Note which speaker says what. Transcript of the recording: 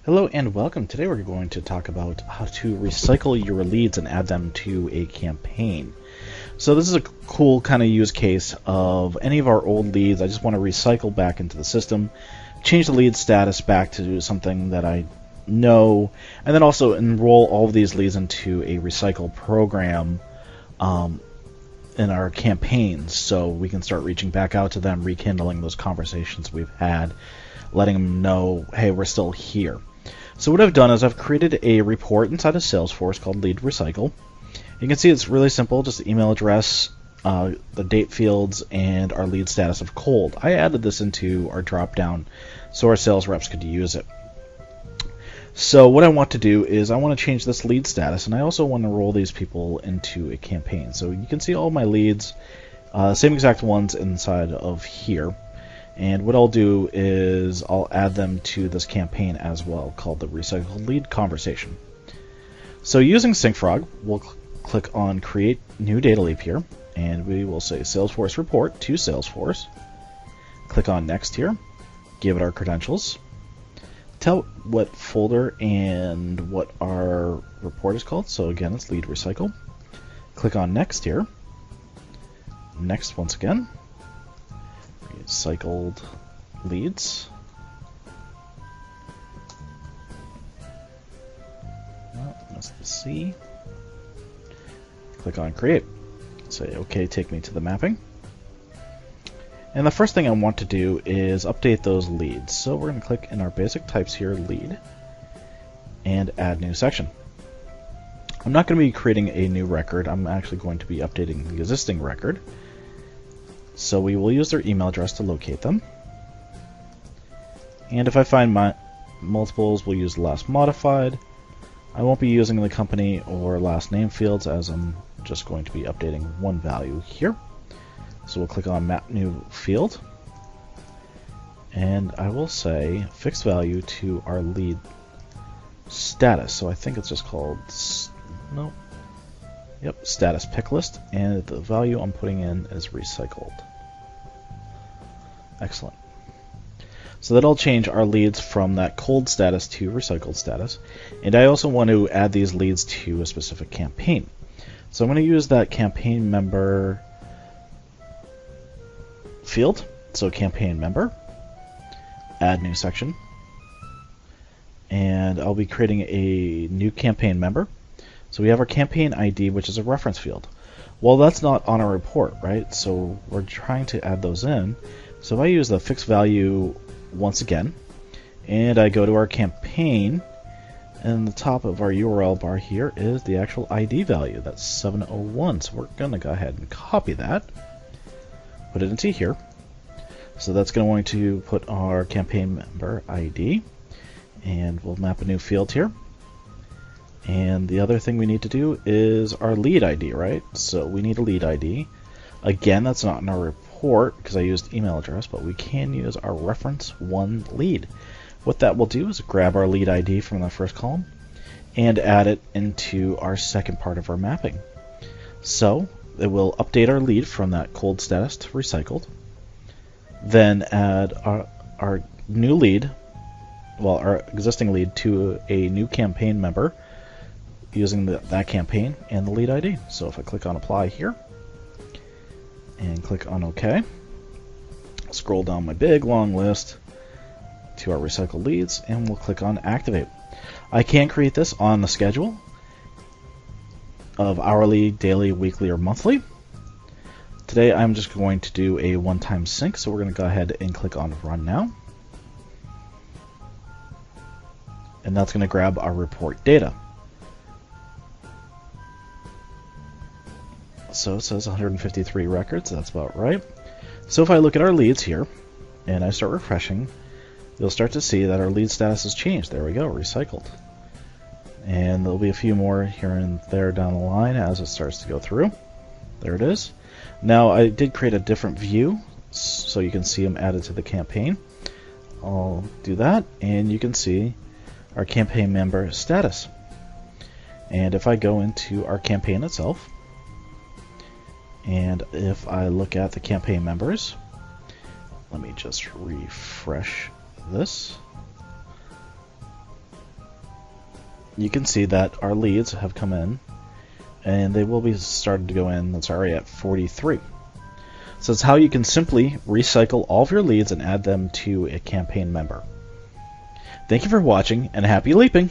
Speaker 1: Hello and welcome. Today we're going to talk about how to recycle your leads and add them to a campaign. So this is a cool kind of use case of any of our old leads. I just want to recycle back into the system, change the lead status back to something that I know, and then also enroll all of these leads into a recycle program in our campaigns so we can start reaching back out to them, rekindling those conversations we've had, letting them know, hey, we're still here. So what I've done is I've created a report inside of Salesforce called Lead Recycle. You can see it's really simple, just the email address, the date fields, and our lead status of cold. I added this into our drop-down so our sales reps could use it. So what I want to do is I want to change this lead status, and I also want to roll these people into a campaign. So you can see all my leads, same exact ones inside of here. And what I'll do is I'll add them to this campaign as well, called the Recycle Lead Conversation. So using Syncfrog, we'll click on Create New Data Leap here, and we will say Salesforce Report to Salesforce. Click on Next here, give it our credentials, tell what folder and what our report is called. So again, it's Lead Recycle. Click on Next here. Next once again. Recycled leads. Oh, that's the C. Click on Create. Say, OK, take me to the mapping. And the first thing I want to do is update those leads. So we're going to click in our basic types here, lead, and add new section. I'm not going to be creating a new record. I'm actually going to be updating the existing record. So we will use their email address to locate them. And if I find my multiples, we'll use last modified. I won't be using the company or last name fields as I'm just going to be updating one value here. So we'll click on Map New Field. And I will say fixed value to our lead status. So I think it's just called, status pick list. And the value I'm putting in is recycled. Excellent. So that'll change our leads from that cold status to recycled status. And I also want to add these leads to a specific campaign. So I'm going to use that campaign member field. So campaign member, add new section. And I'll be creating a new campaign member. So we have our campaign ID, which is a reference field. Well, that's not on our report, right? So we're trying to add those in. So if I use the fixed value once again, and I go to our campaign, and the top of our URL bar here is the actual ID value. That's 701. So we're going to go ahead and copy that, put it into here. So that's going to put our campaign member ID, and we'll map a new field here. And the other thing we need to do is our lead ID, right? So we need a lead ID. Again, that's not in our report because I used email address, but we can use our reference one lead. What that will do is grab our lead ID from the first column and add it into our second part of our mapping. So it will update our lead from that cold status to recycled, then add our new lead, well, our existing lead to a new campaign member using that campaign and the lead ID. So if I click on apply here and click on OK, scroll down my big long list to our recycled leads, and we'll click on activate. I can create this on the schedule of hourly, daily, weekly, or monthly. Today I'm just going to do a one-time sync, so we're going to go ahead and click on run now. And that's going to grab our report data. So it says 153 records, that's about right. So if I look at our leads here, and I start refreshing, you'll start to see that our lead status has changed. There we go, recycled. And there'll be a few more here and there down the line as it starts to go through. There it is. Now I did create a different view, so you can see them added to the campaign. I'll do that, and you can see our campaign member status. And if I go into our campaign itself, and if I look at the campaign members, let me just refresh this. you can see that our leads have come in, and they will be started to go in. That's already at 43. So it's how you can simply recycle all of your leads and add them to a campaign member. Thank you for watching, and happy leaping!